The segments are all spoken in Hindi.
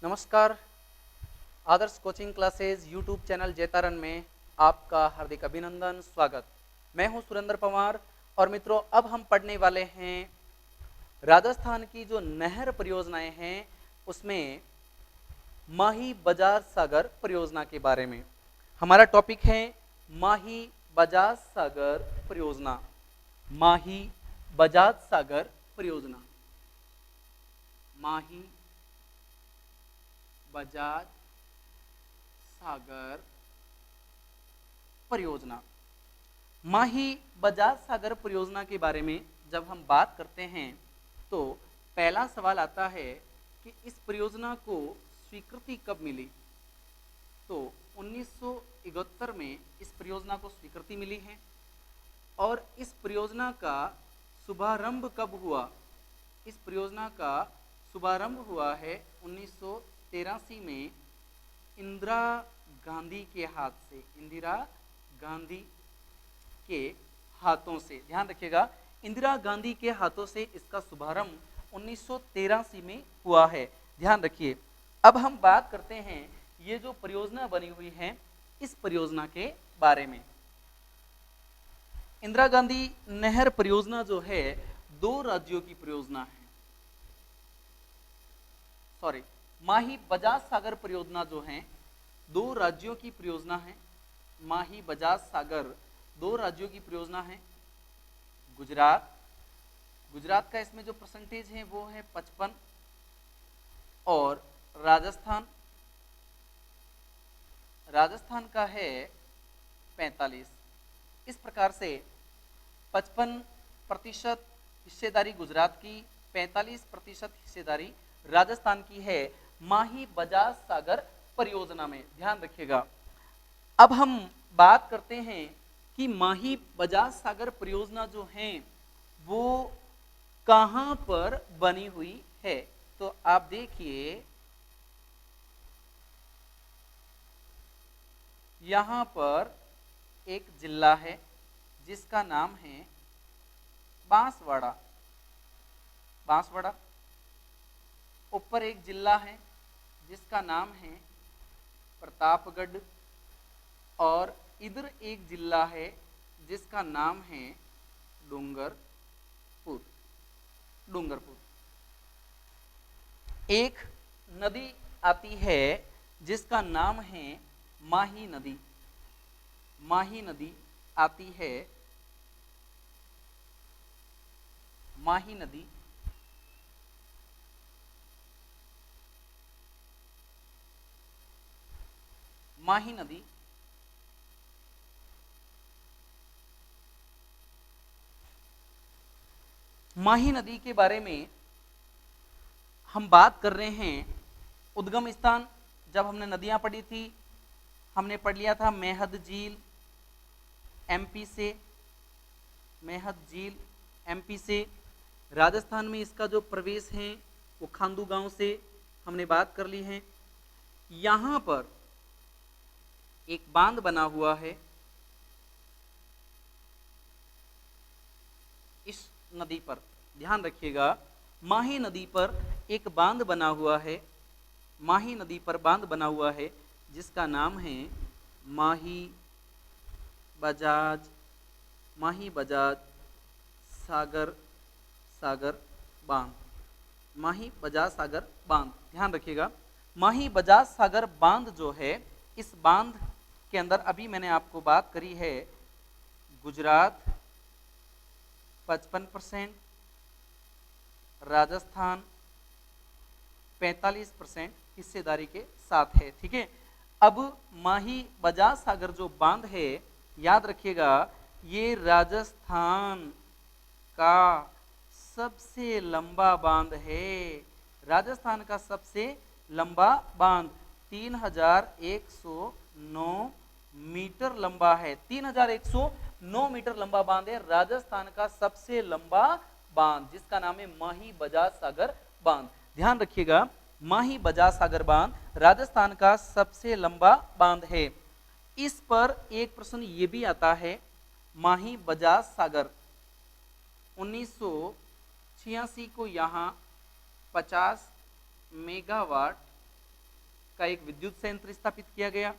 नमस्कार। आदर्श coaching classes YouTube channel Jaitaran में आपका हार्दिक अभिनंदन, स्वागत। मैं हूं सुरेंद्र पवार और मित्रों, अब हम पढ़ने वाले हैं राजस्थान की जो नहर परियोजनाएं हैं उसमें माही बजाज सागर परियोजना के बारे में। हमारा टॉपिक है माही बजाज सागर परियोजना। माही बजाज सागर परियोजना, माही बजाज सागर परियोजना। माही बजाज सागर परियोजना के बारे में जब हम बात करते हैं तो पहला सवाल आता है कि इस परियोजना को स्वीकृति कब मिली। तो 1971 में इस परियोजना को स्वीकृति मिली है और इस परियोजना का शुभारंभ कब हुआ। इस परियोजना का शुभारंभ हुआ है 1983 में इंदिरा गांधी के हाथ से, इंदिरा गांधी के हाथों से। ध्यान रखिएगा, इंदिरा गांधी के हाथों से इसका शुभारंभ 1983 में हुआ है। ध्यान रखिए। अब हम बात करते हैं ये जो परियोजना बनी हुई है इस परियोजना के बारे में। इंदिरा गांधी नहर परियोजना जो है दो राज्यों की परियोजना है। सॉरी, माही बजाज सागर परियोजना जो है दो राज्यों की परियोजना है। माही बजाज सागर दो राज्यों की परियोजना है। गुजरात का इसमें जो परसेंटेज है वो है 55 और राजस्थान का है 45। इस प्रकार से 55% हिस्सेदारी गुजरात की, 45% हिस्सेदारी राजस्थान की है माही बजाज सागर परियोजना में। ध्यान रखिएगा। अब हम बात करते हैं कि माही बजाज सागर परियोजना जो है वो कहां पर बनी हुई है। तो आप देखिए, यहां पर एक जिला है जिसका नाम है बांसवाड़ा। ऊपर एक जिला है जिसका नाम है प्रतापगढ़ और इधर एक जिला है जिसका नाम है डूंगरपुर। एक नदी आती है जिसका नाम है माही नदी। माही नदी आती है, माही नदी माही नदी माही नदी के बारे में हम बात कर रहे हैं। उद्गम स्थान, जब हमने नदियां पढ़ी थी हमने पढ़ लिया था मेहद झील एमपी से, मेहद झील एमपी से। राजस्थान में इसका जो प्रवेश है वो खांदू गांव से हमने बात कर ली है। यहां पर एक बांध बना हुआ है इस नदी पर। ध्यान रखिएगा, माही नदी पर एक बांध बना हुआ है। माही नदी पर बांध बना हुआ है जिसका नाम है माही बजाज सागर बांध। माही बजाज सागर बांध। ध्यान रखिएगा, माही बजाज सागर बांध जो है, इस बांध के अंदर अभी मैंने आपको बात करी है गुजरात 55%, राजस्थान 45% हिस्सेदारी के साथ है। ठीक है। अब माही बजाज सागर जो बांध है, याद रखिएगा, ये राजस्थान का सबसे लंबा बांध है। राजस्थान का सबसे लंबा बांध 3109 मीटर लंबा है। 3109 मीटर लंबा बांध है राजस्थान का सबसे लंबा बांध, जिसका नाम है माही बजाज सागर बांध। ध्यान रखिएगा, माही बजाज सागर बांध राजस्थान का सबसे लंबा बांध है। इस पर एक प्रश्न ये भी आता है, माही बजाज सागर 1986 को यहाँ 50 मेगावाट का एक विद्युत संयंत्र स्थापित किया गया।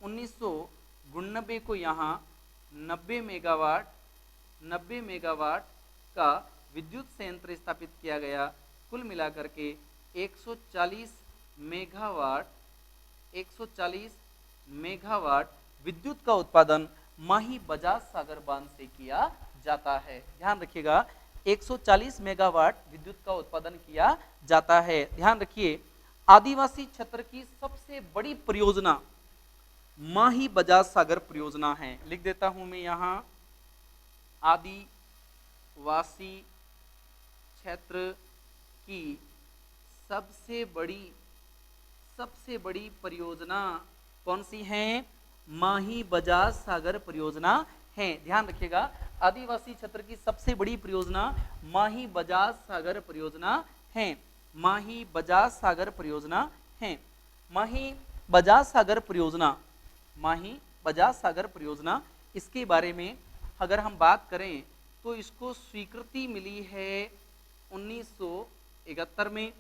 1999 को यहाँ 90 मेगावाट का विद्युत संयंत्र स्थापित किया गया। कुल मिलाकर के 140 मेगावाट विद्युत का उत्पादन माही बजाज सागर बांध से किया जाता है। ध्यान रखिएगा, 140 मेगावाट विद्युत का उत्पादन किया जाता है। ध्यान रखिए, आदिवासी क्षेत्र की सबसे बड़ी परियोजना माही बजाज सागर परियोजना है। लिख देता हूं मैं यहां, आदिवासी क्षेत्र की सबसे बड़ी परियोजना कौन सी है? माही बजाज सागर परियोजना है। ध्यान रखिएगा, आदिवासी क्षेत्र की सबसे बड़ी परियोजना माही बजाज सागर परियोजना है। माही बजाज सागर परियोजना है। माही बजाज सागर परियोजना, इसके बारे में अगर हम बात करें तो इसको स्वीकृति मिली है 1971 में,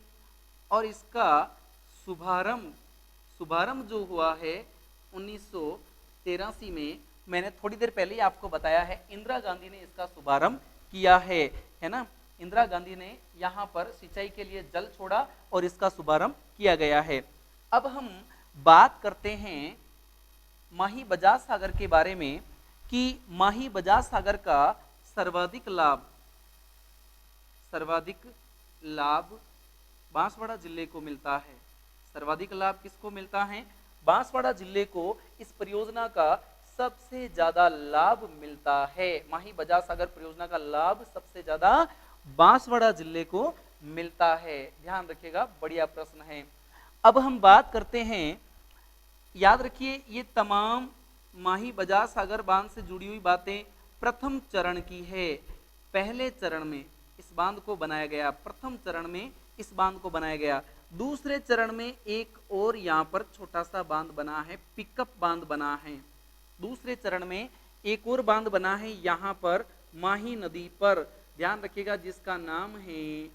और इसका शुभारंभ जो हुआ है 1983 में। मैंने थोड़ी देर पहले ही आपको बताया है, इंदिरा गांधी ने इसका शुभारंभ किया है ना। इंदिरा गांधी ने यहाँ पर सिंचाई के लिए जल छोड़ा और इसका शुभारंभ किया गया है। अब हम बात करते हैं माही बजाज सागर के बारे में कि माही बजाज सागर का सर्वाधिक लाभ बांसवाड़ा जिले को मिलता है। सर्वाधिक लाभ किसको मिलता है? बांसवाड़ा जिले को इस परियोजना का सबसे ज्यादा लाभ मिलता है। माही बजाज सागर परियोजना का लाभ सबसे ज्यादा बांसवाड़ा जिले को मिलता है। ध्यान रखिएगा, बढ़िया प्रश्न है। अब हम बात करते हैं, याद रखिए ये तमाम माही बजाज सागर बांध से जुड़ी हुई बातें प्रथम चरण की है। पहले चरण में इस बांध को बनाया गया, प्रथम चरण में इस बांध को बनाया गया। दूसरे चरण में एक और यहाँ पर छोटा सा बांध बना है, पिकअप बांध बना है। दूसरे चरण में एक और बांध बना है यहाँ पर माही नदी पर, ध्यान रखिएगा, जिसका नाम है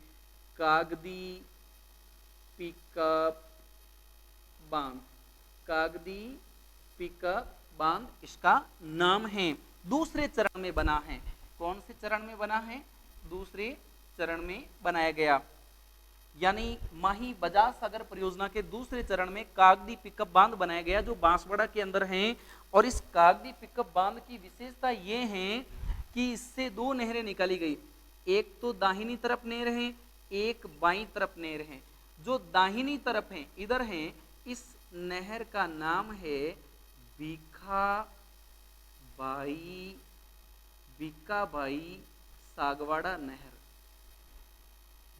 कागदी पिकअप बांध। कागदी पिकअप बांध इसका नाम है। दूसरे चरण में बना है। कौन से चरण में बना है? दूसरे चरण में बनाया गया। यानी माही बजाज सागर परियोजना के दूसरे चरण में कागदी पिकअप बांध बनाया गया, जो बांसवाड़ा के अंदर है। और इस कागदी पिकअप बांध की विशेषता ये है कि इससे दो नहरें निकाली गई। एक तो दाहिनी तरफ नहर है, एक बाईं तरफ नहर है। जो दाहिनी तरफ है, इधर है, इस नहर का नाम है बीकाबाई सागवाड़ा नहर।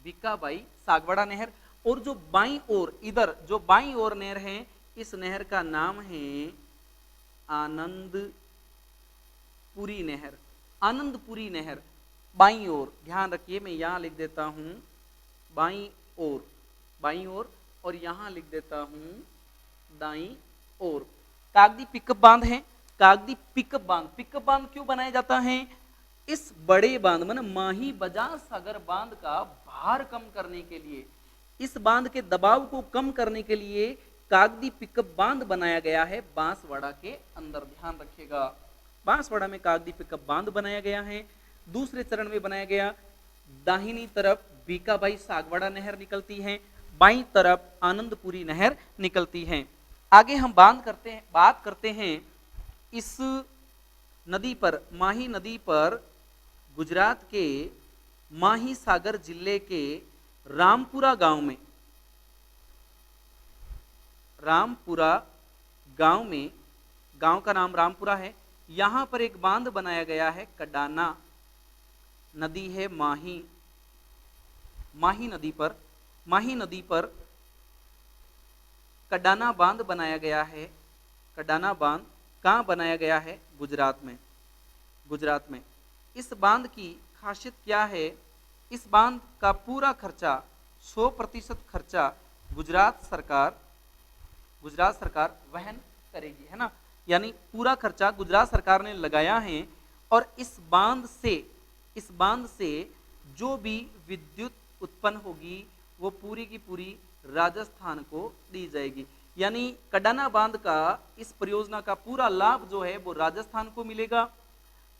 बीकाबाई सागवाड़ा नहर। और जो बाईं ओर, इधर जो बाईं ओर नहर है, इस नहर का नाम है आनंदपुरी नहर। आनंदपुरी नहर बाईं ओर, ध्यान रखिए, मैं यहां लिख देता हूं बाईं ओर, और यहां लिख देता हूं दाईं ओर। कागदी पिकअप बांध है। कागदी पिकअप बांध क्यों बनाया जाता है? इस बड़े बांध में, माही बजाज सागर बांध का भार कम करने के लिए, इस बांध के दबाव को कम करने के लिए कागदी पिकअप बांध बनाया गया है बांसवाड़ा के अंदर। ध्यान रखिएगा, बांसवाड़ा में कागदी पिकअप बांध बनाया गया है। दूसरे चरण में बनाया गया। दाहिनी तरफ बीकाबाई सागवाड़ा नहर निकलती है, बाईं तरफ आनंदपुरी नहर निकलती है। आगे हम बात करते हैं इस नदी पर, माही नदी पर, गुजरात के माही सागर जिले के रामपुरा गांव में, गांव का नाम रामपुरा है। यहां पर एक बांध बनाया गया है, कडाना नदी है माही नदी पर कडाना बांध बनाया गया है। कडाना बांध कहाँ बनाया गया है? गुजरात में। इस बांध की खासियत क्या है? इस बांध का पूरा खर्चा, 100% खर्चा गुजरात सरकार वहन करेगी, है ना। यानी पूरा खर्चा गुजरात सरकार ने लगाया है। और इस बांध से जो भी विद्युत उत्पन्न होगी वो पूरी की पूरी राजस्थान को दी जाएगी। यानी कडाना बांध का इस परियोजना का पूरा लाभ जो है वो राजस्थान को मिलेगा।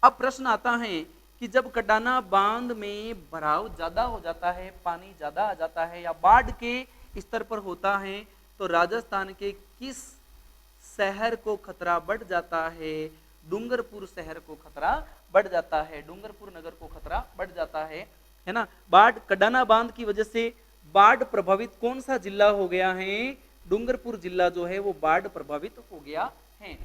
अब प्रश्न आता है कि जब कडाना बांध में भराव ज्यादा हो जाता है, पानी ज्यादा आ जाता है या बाढ़ के स्तर पर होता है, तो राजस्थान के किस शहर को खतरा बढ़ जाता है? डूंगरपुर शहर को खतरा बढ़ जाता है, डूंगरपुर नगर को खतरा बढ़ जाता है ना। बाढ़, कडाना बांध की वजह से बाढ़ प्रभावित कौन सा जिला हो गया है? डूंगरपुर जिला जो है वो बाढ़ प्रभावित हो गया है।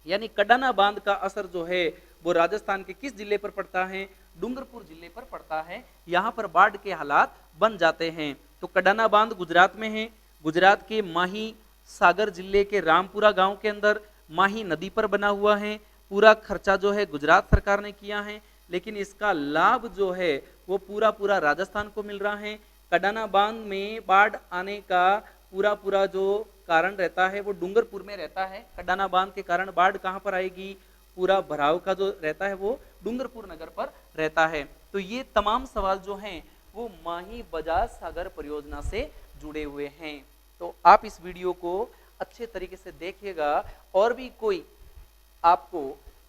यानी कडाना बांध का असर जो है वो राजस्थान के किस जिले पर पड़ता है? डूंगरपुर जिले पर पड़ता है। यहाँ पर बाढ़ के हालात बन जाते हैं। तो कडाना बांध गुजरात में है, गुजरात के माही सागर जिले के रामपुरा गांव के अंदर माही नदी पर बना हुआ है। पूरा खर्चा जो है गुजरात सरकार ने किया है, लेकिन इसका लाभ जो है वो पूरा पूरा राजस्थान को मिल रहा है। कडाना बांध में बाढ़ आने का पूरा जो कारण रहता है वो डूंगरपुर में रहता है। कडाना बांध के कारण बाढ़ कहाँ पर आएगी? पूरा भराव का जो रहता है वो डूंगरपुर नगर पर रहता है। तो ये तमाम सवाल जो हैं वो माही बजाज सागर परियोजना से जुड़े हुए हैं। तो आप इस वीडियो को अच्छे तरीके से देखिएगा। और भी कोई आपको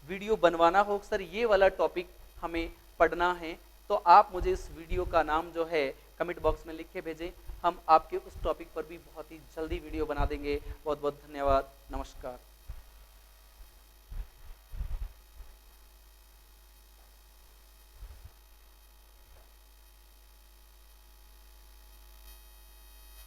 वीडियो बनवाना हो, सर ये वाला टॉपिक हमें पढ़ना है, तो आप मुझे इस वीडियो का नाम जो है कमेंट बॉक्स में लिख के भेजें। हम आपके उस टॉपिक पर भी बहुत ही जल्दी वीडियो बना देंगे। बहुत बहुत धन्यवाद। नमस्कार।